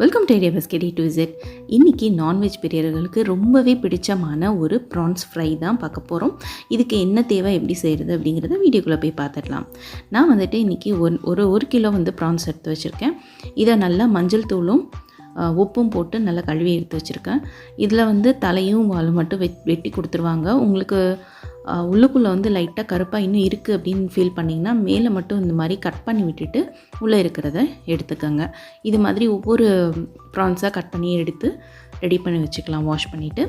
Welcome to BASKET A2Z. இன்றைக்கி non veg பிரியர்களுக்கு ரொம்பவே பிடிச்சமான ஒரு ப்ரான்ஸ் ஃப்ரை தான் பார்க்க போகிறோம். இதுக்கு என்ன தேவை, எப்படி செய்கிறது அப்படிங்கிறத வீடியோக்குள்ளே போய் பார்த்துடலாம். நான் வந்துட்டு இன்றைக்கி ஒரு கிலோ ப்ரான்ஸ் எடுத்து வச்சுருக்கேன். இதை நல்லா மஞ்சள் தூளும் உப்பும் போட்டு நல்லா கழுவி எடுத்து வச்சுருக்கேன். இதில் தலையும் வாலும் மட்டும் வெட்டி கொடுத்துருவாங்க. உங்களுக்கு உள்ளுக்குள்ளே லைட்டாக கருப்பாக இன்னும் இருக்குது அப்படின்னு ஃபீல் பண்ணிங்கன்னா மேலே மட்டும் இந்த மாதிரி கட் பண்ணி விட்டுட்டு உள்ளே இருக்கிறத எடுத்துக்கோங்க. இது மாதிரி ஒவ்வொரு ப்ரான்ஸாக கட் பண்ணி எடுத்து ரெடி பண்ணி வச்சுக்கலாம் வாஷ் பண்ணிவிட்டு.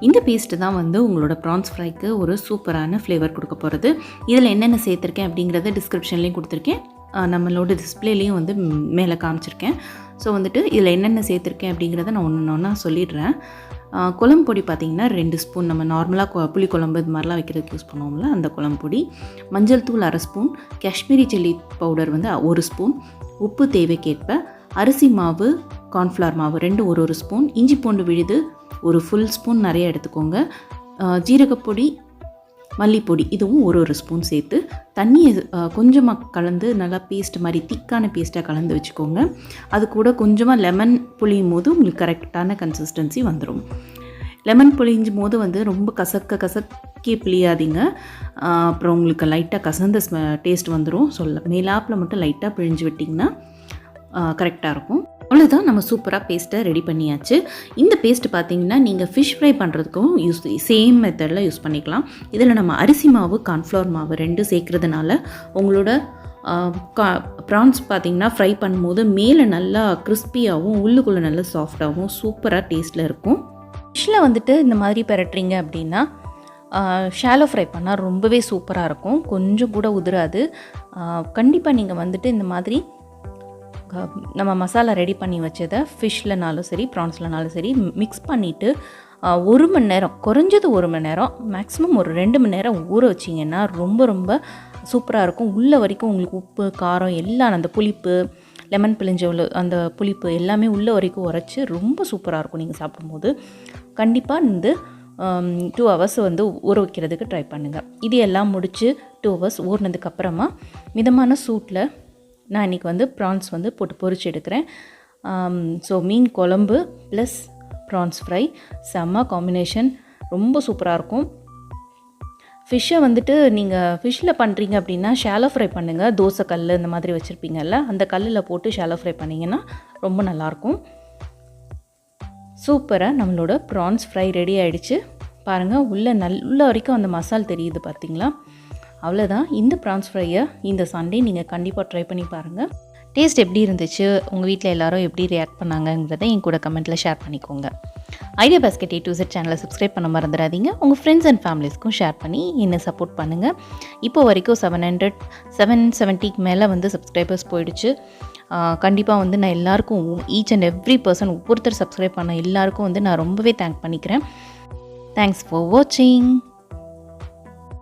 இந்த பேஸ்ட்டு தான் உங்களோட ப்ரான்ஸ் ஃப்ரைக்கு ஒரு சூப்பரான ஃப்ளேவர் கொடுக்க போகிறது. இதில் என்னென்ன சேர்த்துருக்கேன் அப்படிங்கிறத டிஸ்கிரிப்ஷன்லேயும் கொடுத்துருக்கேன், நம்மளோட டிஸ்பிளேலையும் மேலே காமிச்சிருக்கேன். ஸோ இதில் என்னென்ன சேர்த்துருக்கேன் அப்படிங்கிறத நான் ஒன்றா சொல்லிடுறேன். குழம்பு பொடி பார்த்திங்கன்னா 2 ஸ்பூன், நம்ம நார்மலாக புளி குழம்பு இது மாதிரிலாம் வைக்கிறதுக்கு யூஸ் பண்ணுவோம்ல அந்த குழம்பு பொடி. மஞ்சள் தூள் 1/2 spoon, Kashmiri chilli powder 1 spoon, உப்பு தேவைக்கேற்ப, அரிசி மாவு, கார்ன்ஃப்ளவர் மாவு 2 1 ஸ்பூன், இஞ்சி பூண்டு விழுது ஒரு ஃபுல் ஸ்பூன் நிறைய எடுத்துக்கோங்க, ஜீரகப்பொடி, மல்லிப்பொடி இதுவும் 1 ஸ்பூன் சேர்த்து தண்ணியை கொஞ்சமாக கலந்து நல்லா பேஸ்ட் மாதிரி திக்கான பேஸ்ட்டாக கலந்து வச்சுக்கோங்க. அது கூட கொஞ்சமாக லெமன் புளியும் போது உங்களுக்கு கரெக்டான கன்சிஸ்டன்சி வந்துடும். லெமன் புளிஞ்சும் போது ரொம்ப கசக்கி பிழியாதீங்க. அப்புறம் உங்களுக்கு லைட்டாக கசந்த டேஸ்ட் வந்துடும். மேலாப்பில் மட்டும் லைட்டாக பிழிஞ்சு விட்டிங்கன்னா கரெக்டாக இருக்கும். அவ்வளோதான், நம்ம சூப்பராக பேஸ்ட்டை ரெடி பண்ணியாச்சு. இந்த பேஸ்ட்டு பார்த்திங்கன்னா நீங்கள் ஃபிஷ் ஃப்ரை பண்ணுறதுக்கும் சேம் மெத்தடில் யூஸ் பண்ணிக்கலாம். இதில் நம்ம அரிசி மாவு, கார்ன்ஃப்ளவர் மாவு 2 சேர்க்குறதுனால உங்களோட ப்ரான்ஸ் பார்த்திங்கன்னா ஃப்ரை பண்ணும்போது மேலே நல்லா கிறிஸ்பியாகவும் உள்ளுக்குள்ளே நல்லா சாஃப்டாகவும் சூப்பராக டேஸ்ட்டில் இருக்கும். ஃபிஷ்ஷில் இந்த மாதிரி பெரட்டுறீங்க அப்படின்னா ஷாலோ ஃப்ரை பண்ணால் ரொம்பவே சூப்பராக இருக்கும், கொஞ்சம் கூட உதிராது. கண்டிப்பாக நீங்கள் இந்த மாதிரி நம்ம மசாலா ரெடி பண்ணி வச்சதை ஃபிஷ்லனாலும் சரி ப்ரான்ஸ்லனாலும் சரி மிக்ஸ் பண்ணிவிட்டு 1 மணி நேரம், குறைஞ்சது 1 மணி நேரம், மேக்ஸிமம் ஒரு 2 மணி நேரம் ஊற வச்சிங்கன்னா ரொம்ப சூப்பராக இருக்கும். உள்ள வரைக்கும் உங்களுக்கு உப்பு, காரம் எல்லாம், அந்த புளிப்பு, லெமன் பிழிஞ்ச அந்த புளிப்பு எல்லாமே உள்ள வரைக்கும் உரைச்சி ரொம்ப சூப்பராக இருக்கும். நீங்கள் சாப்பிடும்போது கண்டிப்பாக 2 ஹவர்ஸ் ஊற வைக்கிறதுக்கு ட்ரை பண்ணுங்கள். இது எல்லாம் முடித்து 2 ஹவர்ஸ் ஊறினதுக்கப்புறமா மிதமான சூட்டில் நான் இன்றைக்கி ப்ரான்ஸ் போட்டு பொரிச்சு எடுக்கிறேன். ஸோ மீன் குழம்பு ப்ளஸ் ப்ரான்ஸ் ஃப்ரை செம்ம காம்பினேஷன், ரொம்ப சூப்பராக இருக்கும். ஃபிஷ்ஷை நீங்கள் ஃபிஷ்ஷில் பண்ணுறீங்க அப்படின்னா ஷாலோ ஃப்ரை பண்ணுங்கள். தோசை கல் இந்த மாதிரி வச்சுருப்பீங்கல்ல, அந்த கல்லில் போட்டு ஷாலோ ஃப்ரை பண்ணிங்கன்னா ரொம்ப நல்லாயிருக்கும். சூப்பராக நம்மளோட ப்ரான்ஸ் ஃப்ரை ரெடி ஆகிடுச்சு. பாருங்கள், உள்ள வரைக்கும் அந்த மசால் தெரியுது பார்த்திங்களா? அவ்வளோதான். இந்த ப்ரான்ஸ் ஃப்ரையை இந்த சண்டே நீங்கள் கண்டிப்பாக ட்ரை பண்ணி பாருங்கள். டேஸ்ட் எப்படி இருந்துச்சு, உங்கள் வீட்டில் எல்லோரும் எப்படி ரியாக்ட் பண்ணாங்கங்கிறத என் கூட கமெண்ட்டில் ஷேர் பண்ணிக்கோங்க. BASKET A2Z சேனலை சப்ஸ்கிரைப் பண்ண மறந்துடாதீங்க. உங்கள் ஃப்ரெண்ட்ஸ் அண்ட் ஃபேமிலிஸ்க்கும் ஷேர் பண்ணி என்னை சப்போர்ட் பண்ணுங்கள். இப்போ வரைக்கும் 770க்கு மேலே சப்ஸ்கிரைபர்ஸ் போயிடுச்சு. கண்டிப்பாக நான் எல்லாருக்கும் ஈச் அண்ட் எவ்ரி பர்சன் ஒவ்வொருத்தர் சப்ஸ்கிரைப் பண்ண எல்லாருக்கும் நான் ரொம்பவே தேங்க் பண்ணிக்கிறேன். தேங்க்ஸ் ஃபார் வாட்சிங்.